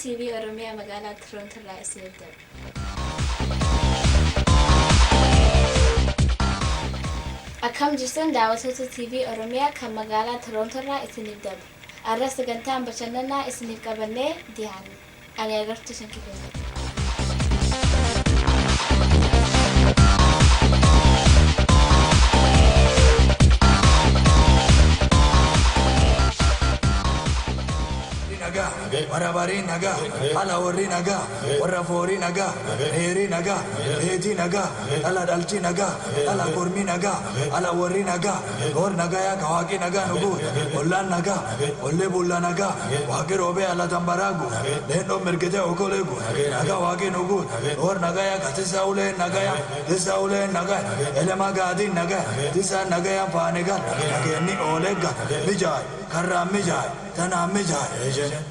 تي في أوروميا مقالة ترونتو الرئيسية الدب. أكم جسم دعوته تي في أوروميا كم مقالة ترونتو الرئيسية الدب. الرئيس قنتان بشننا اسمه قبلني ديان. أنا عرفت شنكيف. Marabari naga, ala ori naga, warafori naga, heri naga, heti naga, ala dalchi naga, ala kurmi naga, ala ori naga, or naga ya kawaki naga nugu, ullan naga, ulle bulla naga, waki robe ala tambaragu, lendo merkete okolegu, naga waki nugu, or naga ya katisa ule naga ya, tisa ule naga, elema gadi naga, tisa naga ya panega, nageni olega, mijai, karra mijai, tana mijai,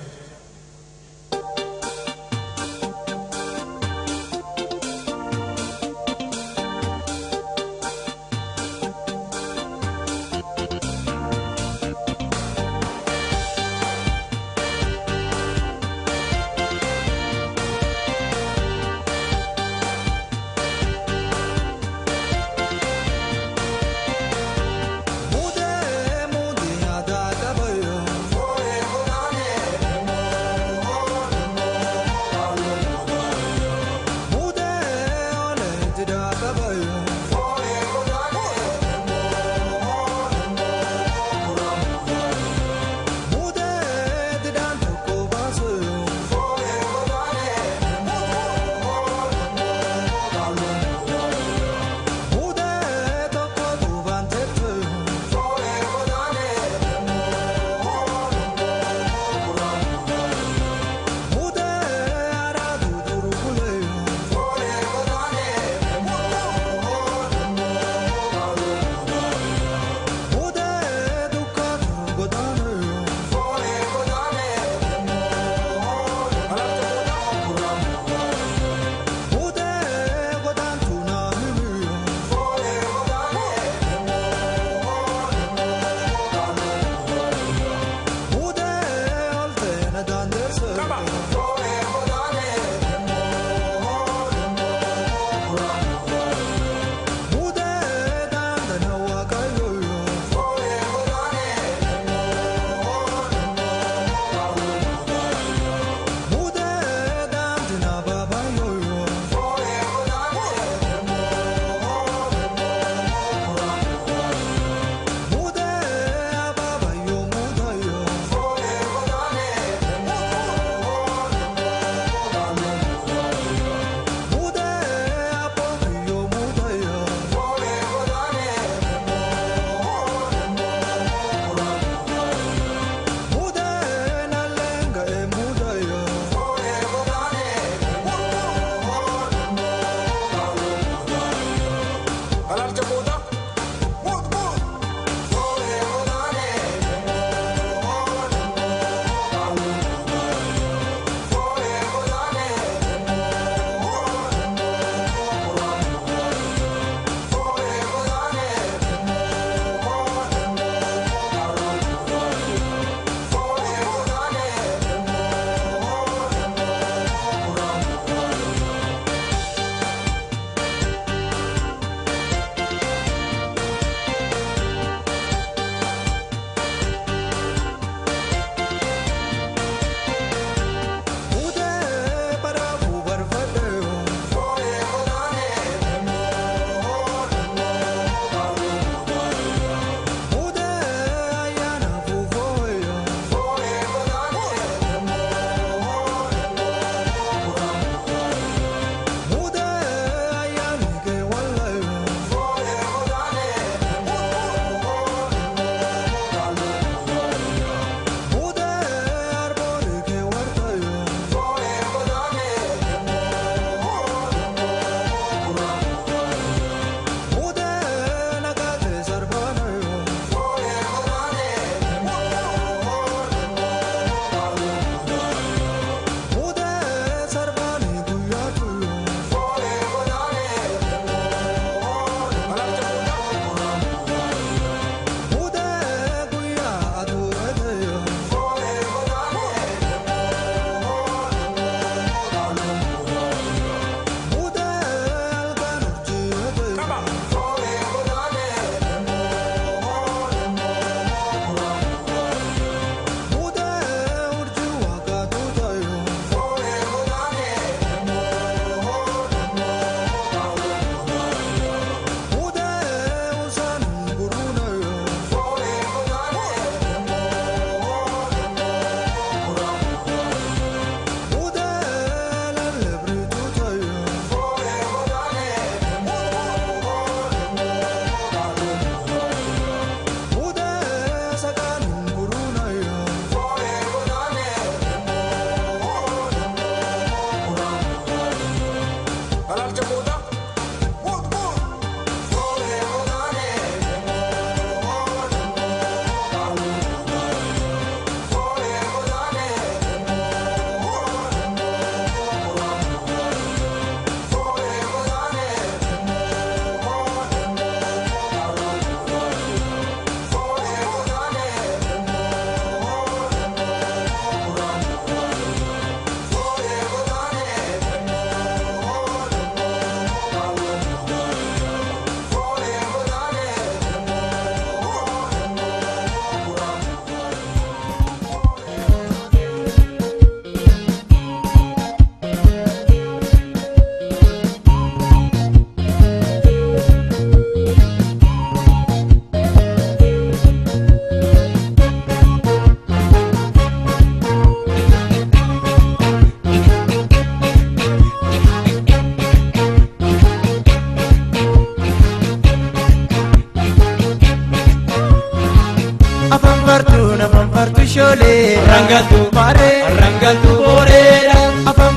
sholee rangaltu mare rangaltu boreera afan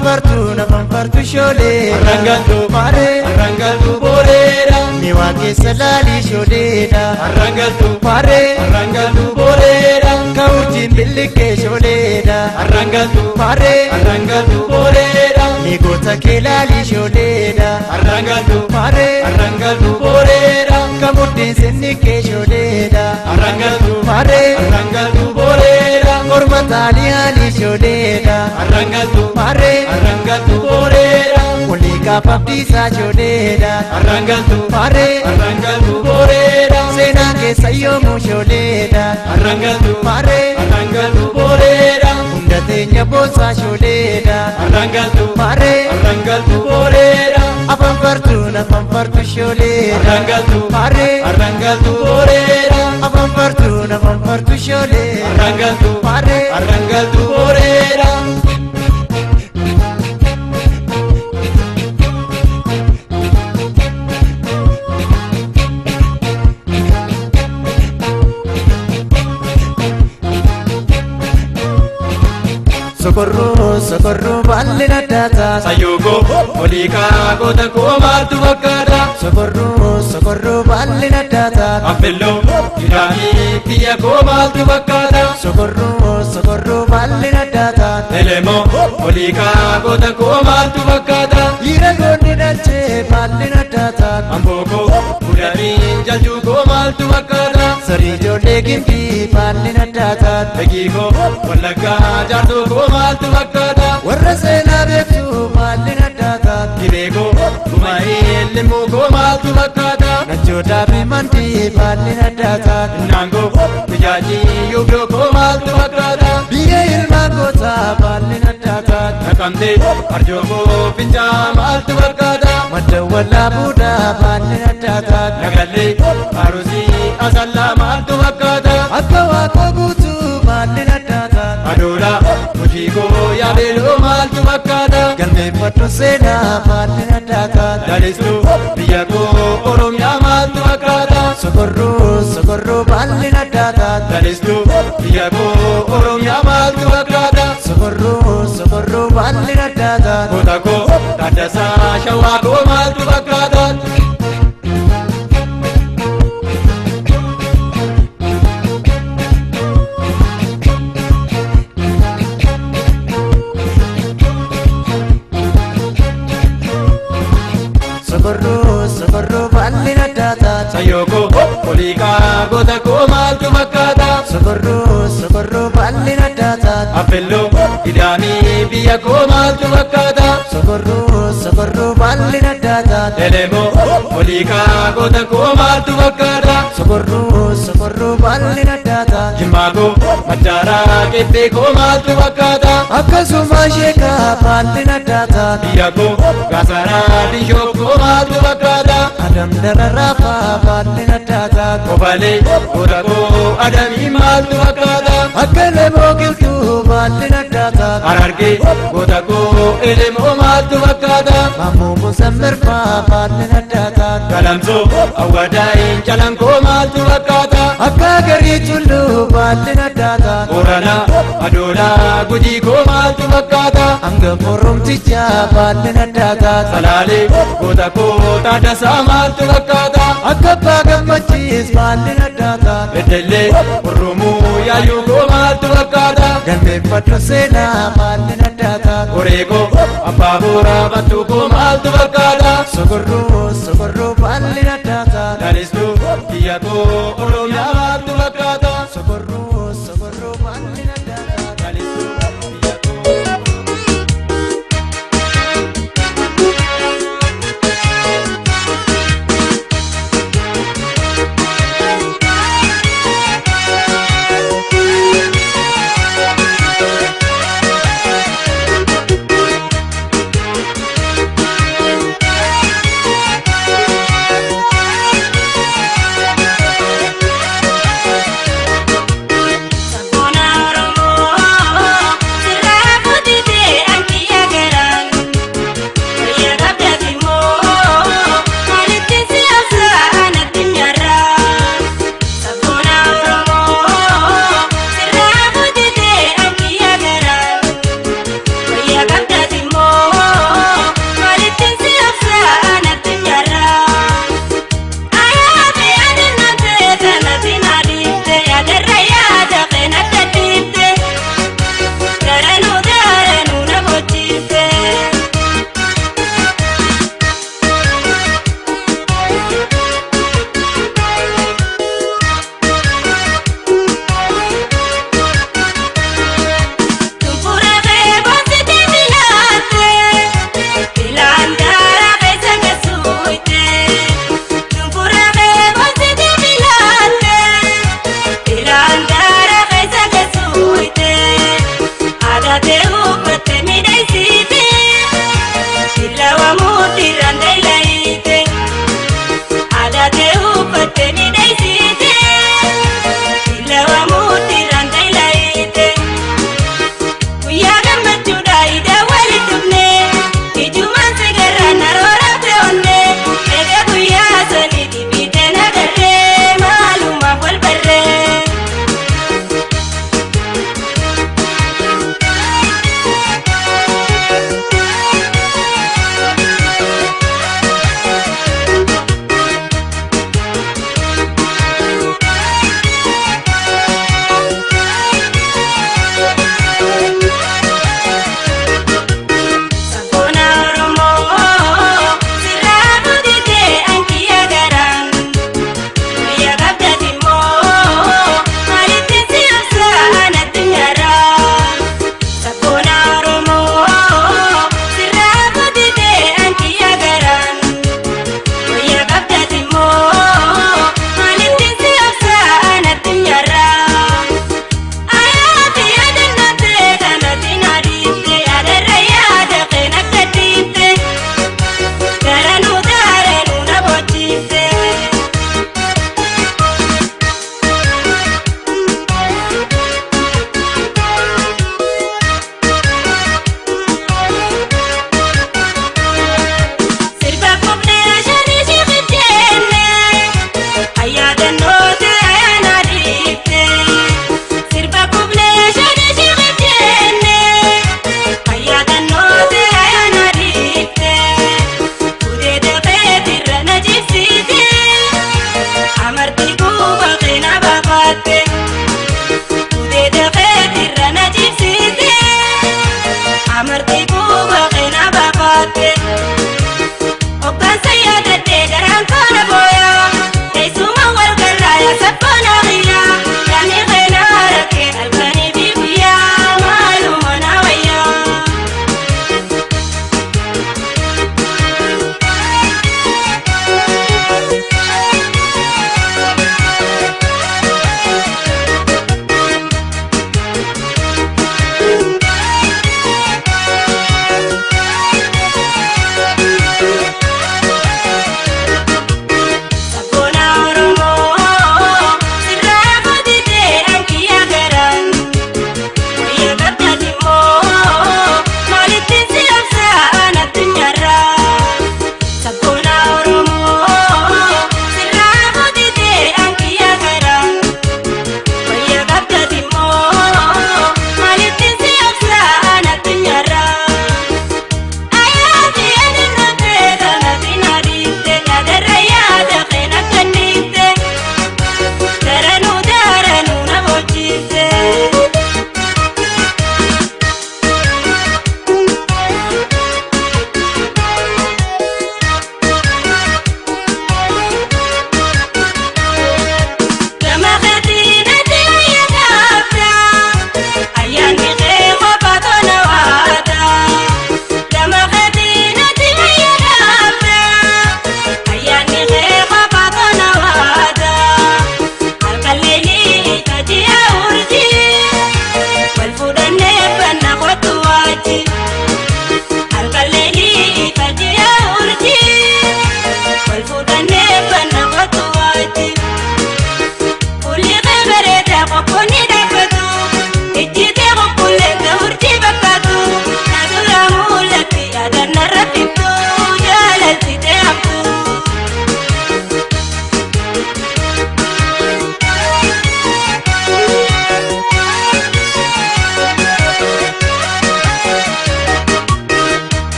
fartu sholee rangaltu mare rangaltu boreera ni waake salali sholee da rangaltu mare rangaltu boreera kaujin bilike sholee da rangaltu mare rangaltu boreera ni gota kelali sholee da rangaltu mare rangaltu boreera kamudin sinike sholee da rangaltu mare rangaltu boreera kormatali ali sholee da rangaltu mare rangaltu boreera ulika papisa sholee da rangaltu mare rangaltu boreera sena ke sayomu sholee da rangaltu mare rangaltu boreera undate nyabosa sholee da rangaltu mare rangaltu boreera afan fartu sholee rangaltu mare rangaltu boreera afan fartu sholee rangaltu mare rangaltu boreera socorro ballina data sayoko olika gota koma tu bakada socorro ballina data appello irani pia koma tu bakada socorro ballina data elemo olika gota koma tu bakada ira gonni dace ballina data amboko udani jalju koma tu bakada sari jode gimpi ballina data begiko wallaga jardo koma tu bakada warra sena bektu ballina data kirego kumai lemu koma tu bakada nachoda bimanti ballina data nango bijaji yubro koma tu bakada biye ilma gota ballina data nakamde arjogo pinja mal tu bakada madda wala buda ballina data nagalle arusi asalla mal tu bakada akawa kogutu ballina data adola mujiko ya belo mal tu bakada galme patno sena ballina data dalistu biyako oromia mal tu bakada socorro ballina data dalistu biyako oromia mal tu bakada socorro ballina data kotako dadasa shawako mal tu bakada socorro ballina data sayoko olika gota koma tu bakada socorro ballina data appello idani biya koma tu bakada socorro ballina data elemo olika gota koma tu bakada socorro ballina data jimago majara kete koma tu bakada akasuma sheka ballina data biyako gasara disho koma tu bakada adam dararafa ballina data kobale kodako adami mal tu bakada akale mogiltu ballina data ararge kodako elemo mal tu bakada mamu musammar fa ballina data kalamzo awadai jalanko mal tu bakada akka gari chullu ballina data orana adola guji ko mal tu bakada anga morom ticha ballina data salale kodako tada samal tu bakada akka pagamachis ballina data bedelle oromu yayu ko mal tu bakada ganme patno sena ballina data orego ababura batu ko mal tu bakada socorro ballina data dalistu biyako oromia mal tu bakada socorro ballina data dalistu biyako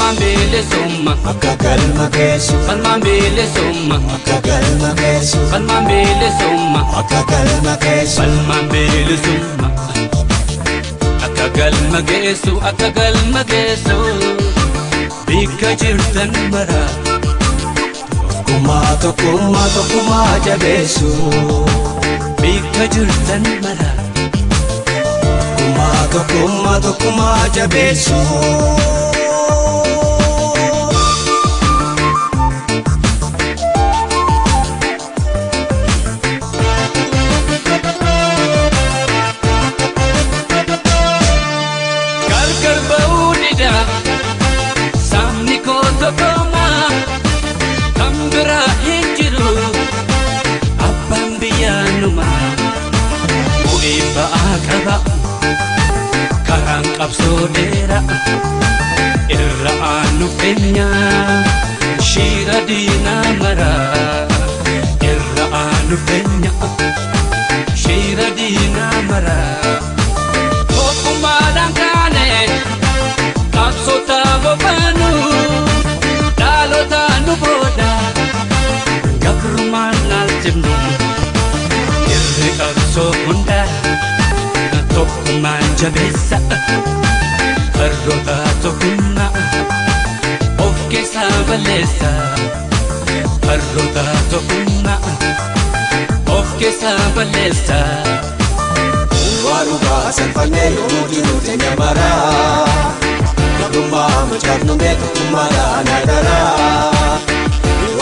falmaan bilisummaa akka galma geessu falmaan bilisummaa akka galma geessu falmaan bilisummaa akka galma geessu falmaan bilisummaa akka galma geessu akka galma geessu bikka jirtan mara tokkummaa jabeessu bikka jirtan mara tokkummaa jabeessu gargar ba'uu dida sabni koo tokkummaa kan biraa hin jiru abbaan biyyaanumaa bu'ee ba'aa qaba karaan qabsoo dheeraa irra aanu keenya shiira diinaa maraa irra aanu keenya shiira diinaa maraa tokkummaadhaan kaane qabsoota bobaanu dhaalota nu booda gabrummaan laalchifnu irri qabsoo hundaa tokkummaan jabeessa farroota tokkummaa of keessaa balleessa farroota tokkummaa of keessaa balleessa warugaa salphannee yommuu jiru teenya maraa gabrummaa macaafnu mee tokkummaadhaan adaraa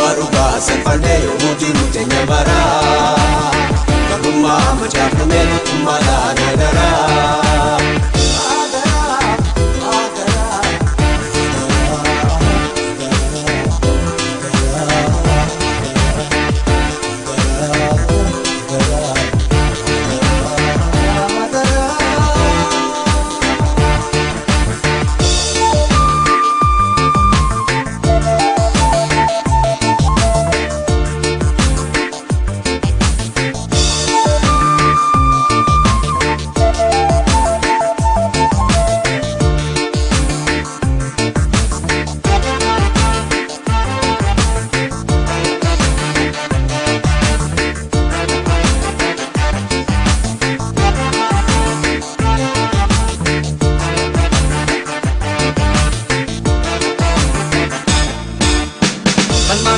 warugaa salphannee yommuu jiru teenya maraa gabrummaa macaafnu mee tokkummaadhaan adaraa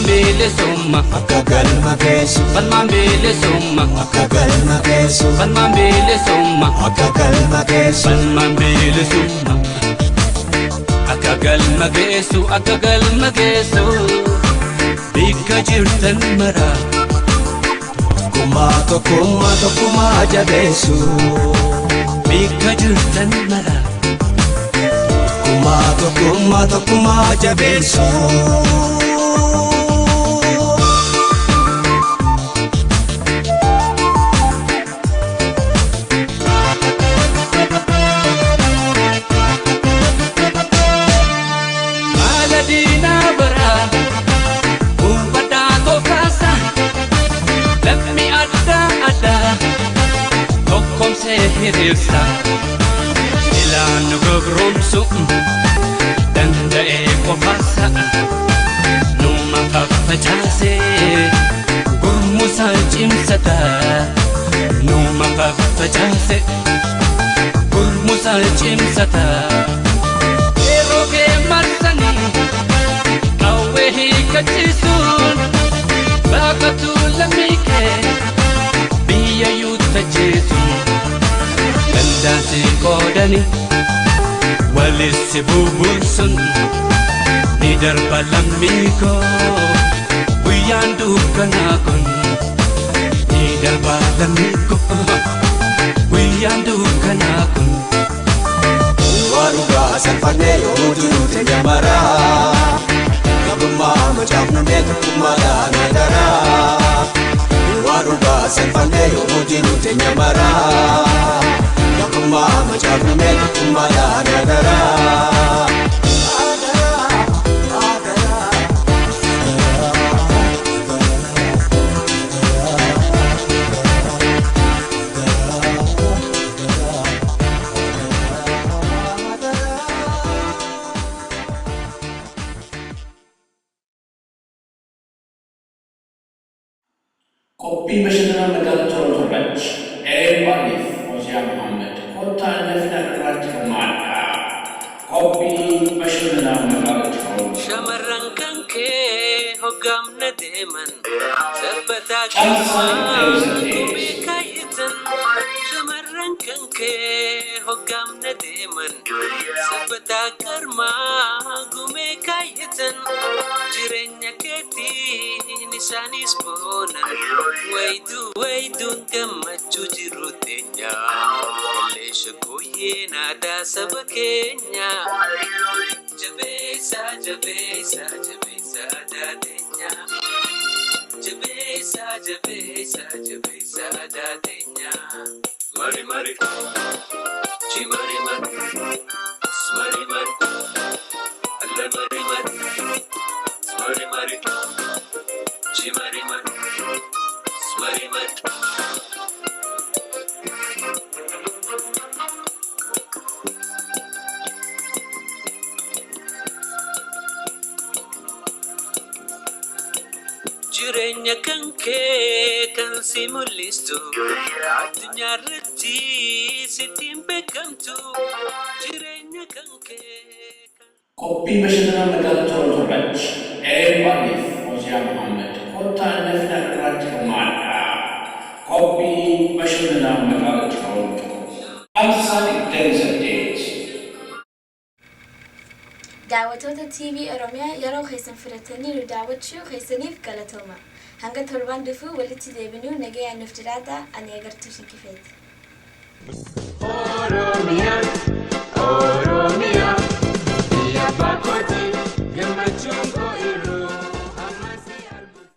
bilisummaa akka galma geessu falmaan bilisummaa akka galma geessu falmaan bilisummaa akka galma geessu falmaan bilisummaa akka galma geessu akka galma geessu bikka jirtan mara tokkummaa jabeessu bikka jirtan mara tokkummaa jabeessu hirisa ilaan gobromsu danda'ee qofaasa numa faffacaase gurmusa cimsata numa faffacaase gurmusa cimsata yeroo kee marsanii qawwee hiikachiisuun baaqatu lammii kee biyya yuuttacheesu dandaansi qoodani walitti bubuusun ni darba lammii koo guyyaan dukkanaa kun ni darba lammii koo guyyaan dukkanaa kun warugaa salphannee yommuu jiru teenya maraa gabrummaa macaafnu mee tokkummaadhaan adaraa warugaa salphannee yommuu jiru teenya maraa tokkummaa macaafnu mee tokkummaadhaan adaraa قبي بشرنا مقالة تورج باليف وزيا محمد كنت نفنا الراتب معنا قبي بشرنا مقالة تورج شمرن كنكي هقام نديمن ثبتا كمي كايتن شمرن كنكي هقام نديمن ثبتا كرما قمي كايتن جرين كتي نساني سبونا ويدو كمتشو جرو تنيا ليش كوينا دا سبكينيا جبيسا جبيسا جبيسا دادنيا جبيسا جبيسا جبيسا دادنيا ماري ماري چی ماري ماري سماري ماري الله ماري ماري سماري ماري چی ماري ماري سماري ماري Jirenya kanke kan simulistu adunya reti sitim bekamtu jirenya kanke قبي بشرنا مقالة تورج باليف وزيا محمد كنت نفنا الراتب معنا قبي بشرنا مقالة تورج Outside Desert Days daawwattoota TV Oromiyaa yeroo keessan filatanii daawwachuu keessaniif galatooma. Hanga torbaan dhufu walitti deebinuu nagayaan nuuf jiraata ani agartuu shinkifeeti.